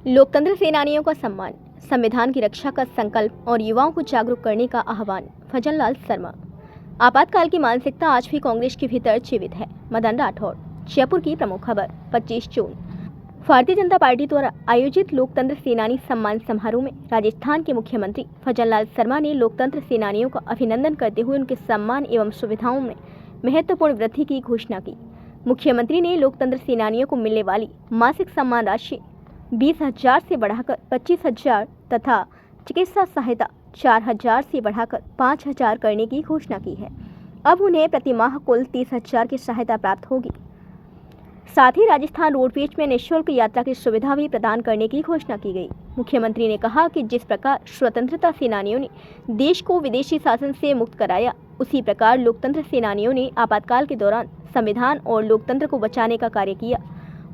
लोकतंत्र सेनानियों का सम्मान, संविधान की रक्षा का संकल्प और युवाओं को जागरूक करने का आह्वान। भजन लाल शर्मा। आपातकाल की मानसिकता आज भी कांग्रेस के भीतर जीवित है। मदन राठौड़। जयपुर की प्रमुख खबर 25 जून। भारतीय जनता पार्टी द्वारा आयोजित लोकतंत्र सेनानी सम्मान समारोह में राजस्थान के मुख्यमंत्री भजन लाल शर्मा ने लोकतंत्र सेनानियों का अभिनंदन करते हुए उनके सम्मान एवं सुविधाओं में महत्वपूर्ण वृद्धि की घोषणा की। मुख्यमंत्री ने लोकतंत्र सेनानियों को मिलने वाली मासिक सम्मान राशि 20,000 से बढ़ाकर 25,000 तथा चिकित्सा सहायता 4,000 से बढ़ाकर 5,000 करने की घोषणा की है। अब उन्हें प्रतिमाह कुल 30,000 की सहायता प्राप्त होगी। साथ ही राजस्थान रोडवेज में निःशुल्क यात्रा की सुविधा भी प्रदान करने की घोषणा की गई। मुख्यमंत्री ने कहा कि जिस प्रकार स्वतंत्रता सेनानियों ने देश को विदेशी शासन से मुक्त कराया, उसी प्रकार लोकतंत्र सेनानियों ने आपातकाल के दौरान संविधान और लोकतंत्र को बचाने का कार्य किया।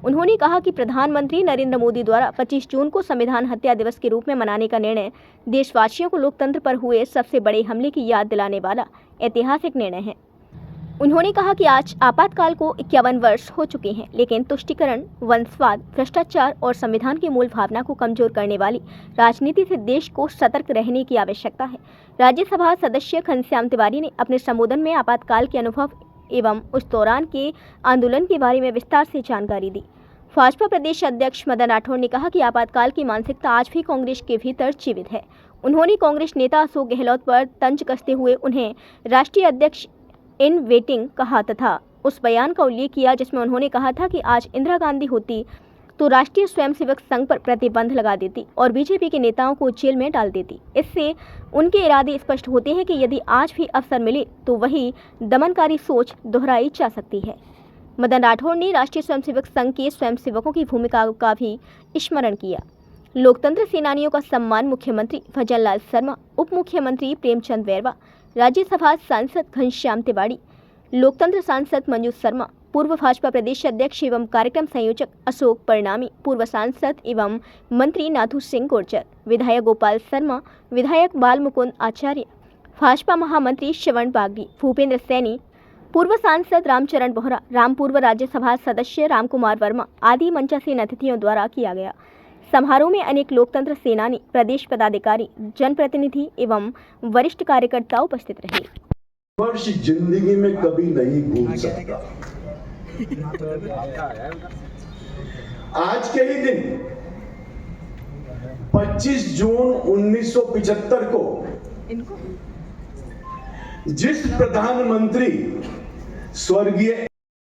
उन्होंने कहा कि प्रधानमंत्री नरेंद्र मोदी द्वारा 25 जून को संविधान हत्या दिवस के रूप में मनाने का निर्णय देशवासियों को लोकतंत्र पर हुए सबसे बड़े हमले की याद दिलाने वाला ऐतिहासिक निर्णय है। उन्होंने कहा कि आज आपातकाल को 51 वर्ष हो चुके हैं, लेकिन तुष्टीकरण, वंशवाद, भ्रष्टाचार और संविधान की मूल भावना को कमजोर करने वाली राजनीति से देश को सतर्क रहने की आवश्यकता है। राज्यसभा सदस्य घनश्याम तिवारी ने अपने संबोधन में आपातकाल के अनुभव एवं उस दौरान के आंदोलन के बारे में विस्तार से जानकारी दी। भाजपा प्रदेश अध्यक्ष मदन राठौड़ ने कहा कि आपातकाल की मानसिकता आज भी कांग्रेस के भीतर जीवित है। उन्होंने कांग्रेस नेता अशोक गहलोत पर तंज कसते हुए उन्हें राष्ट्रीय अध्यक्ष इन वेटिंग कहा तथा उस बयान का उल्लेख किया जिसमें उन्होंने कहा था कि आज इंदिरा गांधी होती तो राष्ट्रीय स्वयंसेवक संघ पर प्रतिबंध लगा देती और बीजेपी के नेताओं को जेल में डाल देती। इससे उनके इरादे स्पष्ट होते हैं कि यदि आज भी अवसर मिले तो वही दमनकारी सोच दोहराई जा सकती है। मदन राठौड़ ने राष्ट्रीय स्वयंसेवक संघ के स्वयंसेवकों की भूमिका का भी स्मरण किया। लोकतंत्र सेनानियों का सम्मान मुख्यमंत्री भजन लाल शर्मा, उप मुख्यमंत्री प्रेमचंद बैरवा, राज्यसभा सांसद घनश्याम तिवारी, लोकतंत्र सांसद मंजू शर्मा, पूर्व भाजपा प्रदेश अध्यक्ष एवं कार्यक्रम संयोजक अशोक परनामी, पूर्व सांसद एवं मंत्री नाथू सिंह गुर्जर, विधायक गोपाल शर्मा, विधायक बाल मुकुंद आचार्य, भाजपा महामंत्री श्रवण बागड़ी, भूपेंद्र सैनी, पूर्व सांसद रामचरण बोहरा, पूर्व राज्यसभा सदस्य रामकुमार वर्मा आदि मंचासीन अतिथियों द्वारा किया गया। समारोह में अनेक लोकतंत्र सेनानी, प्रदेश पदाधिकारी, जनप्रतिनिधि एवं वरिष्ठ कार्यकर्ता उपस्थित रहे। वर्ष जिंदगी में कभी नहीं भूल सकता। आज के ही दिन 25 जून 1975 को जिस प्रधानमंत्री स्वर्गीय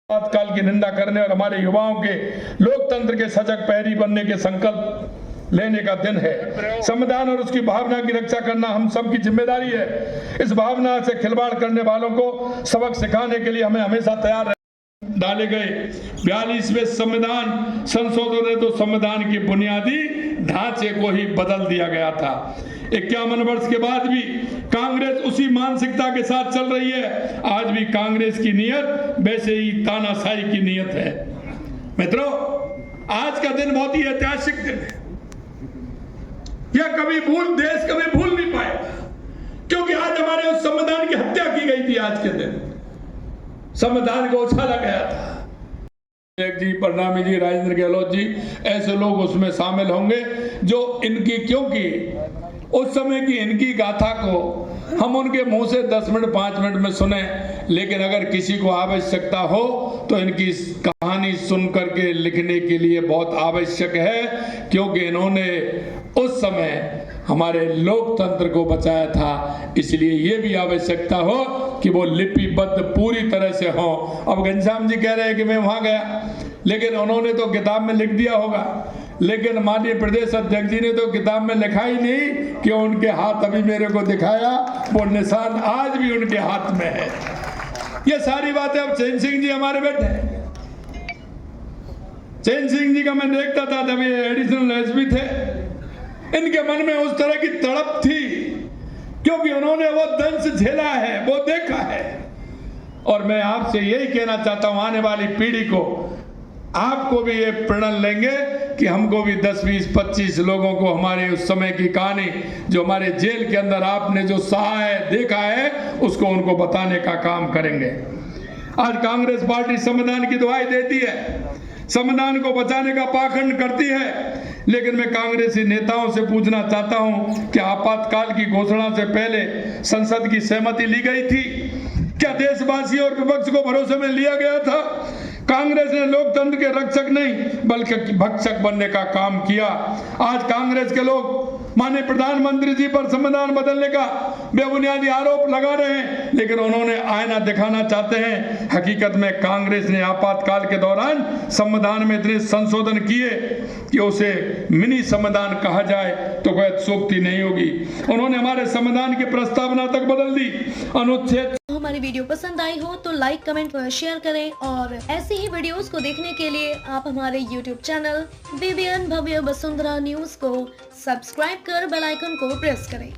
आपातकाल की निंदा करने और हमारे युवाओं के लोकतंत्र के सजग पैरी बनने के संकल्प लेने का दिन है। संविधान और उसकी भावना की रक्षा करना हम सबकी जिम्मेदारी है। इस भावना से खिलवाड़ करने वालों को सबक सिखाने के लिए हमें हमेशा तैयार डाले गए 42वें संविधान संशोधन ने तो संविधान की बुनियादी ढांचे को ही बदल दिया गया था। 51 वर्ष के बाद भी कांग्रेस उसी मानसिकता के साथ चल रही है। आज भी कांग्रेस की नीयत वैसे ही तानाशाही की नीयत है। मित्रों, आज का दिन बहुत ही ऐतिहासिक दिन है। यह देश कभी भूल नहीं पाएगा, क्योंकि आज हमारे उस संविधान की हत्या की गई थी। आज के दिन संविधान को उछाला गया था। जी, परनामी जी, राजेंद्र गहलोत जी, ऐसे लोग उसमें शामिल होंगे जो इनकी, क्योंकि उस समय की इनकी गाथा को हम उनके मुंह से 10 मिनट 5 मिनट में सुने, लेकिन अगर किसी को आवश्यकता हो तो इनकी कहानी सुन करके लिखने के लिए बहुत आवश्यक है, क्योंकि इन्होंने उस समय हमारे लोकतंत्र को बचाया था। इसलिए ये भी आवश्यकता हो कि वो लिपिबद्ध पूरी तरह से हो। अब घनश्याम जी कह रहे हैं कि मैं वहां गया, लेकिन उन्होंने तो किताब में लिख दिया होगा, लेकिन माननीय प्रदेश अध्यक्ष जी ने तो किताब में लिखा ही नहीं कि उनके हाथ अभी मेरे को दिखाया, वो निशान आज भी उनके हाथ में है। ये सारी बातें अब चैन सिंह जी हमारे बैठे हैं। चैन सिंह जी का मैं देखता था जब ये एडिशनल एसपी थे, इनके मन में उस तरह की तड़प थी, क्योंकि उन्होंने वो दंश झेला है, वो देखा है। और मैं आपसे यही कहना चाहता हूं, आने वाली पीढ़ी को, आपको भी ये प्रण लेंगे कि हमको भी 10, 20, 25 लोगों को हमारे उस समय की कहानी, जो हमारे जेल के अंदर आपने जो सहा है, देखा है, उसको उनको बताने का काम करेंगे। आज कांग्रेस पार्टी संविधान की दुहाई देती है, संविधान को बचाने का पाखंड करती है, लेकिन मैं कांग्रेसी नेताओं से पूछना चाहता हूं कि आपातकाल की घोषणा से पहले संसद की सहमति ली गई थी? क्या देशवासियों और विपक्ष को भरोसे में लिया गया था? कांग्रेस ने लोकतंत्र के रक्षक नहीं बल्कि भक्षक बनने का काम किया। आज कांग्रेस के लोग माननीय प्रधानमंत्री जी पर संविधान बदलने का बेबुनियादी आरोप लगा रहे हैं, लेकिन उन्होंने आईना दिखाना चाहते हैं। हकीकत में कांग्रेस ने आपातकाल के दौरान संविधान में इतने संशोधन किए कि उसे मिनी संविधान कहा जाए तो कोई अतिशयोक्ति नहीं होगी। उन्होंने हमारे संविधान की प्रस्तावना तक बदल दी। अनुच्छेद हमारी वीडियो पसंद आई हो तो लाइक, कमेंट व शेयर करें और ऐसी ही वीडियोस को देखने के लिए आप हमारे YouTube चैनल BBN भव्य वसुंधरा न्यूज को सब्सक्राइब कर बेल आइकन को प्रेस करें।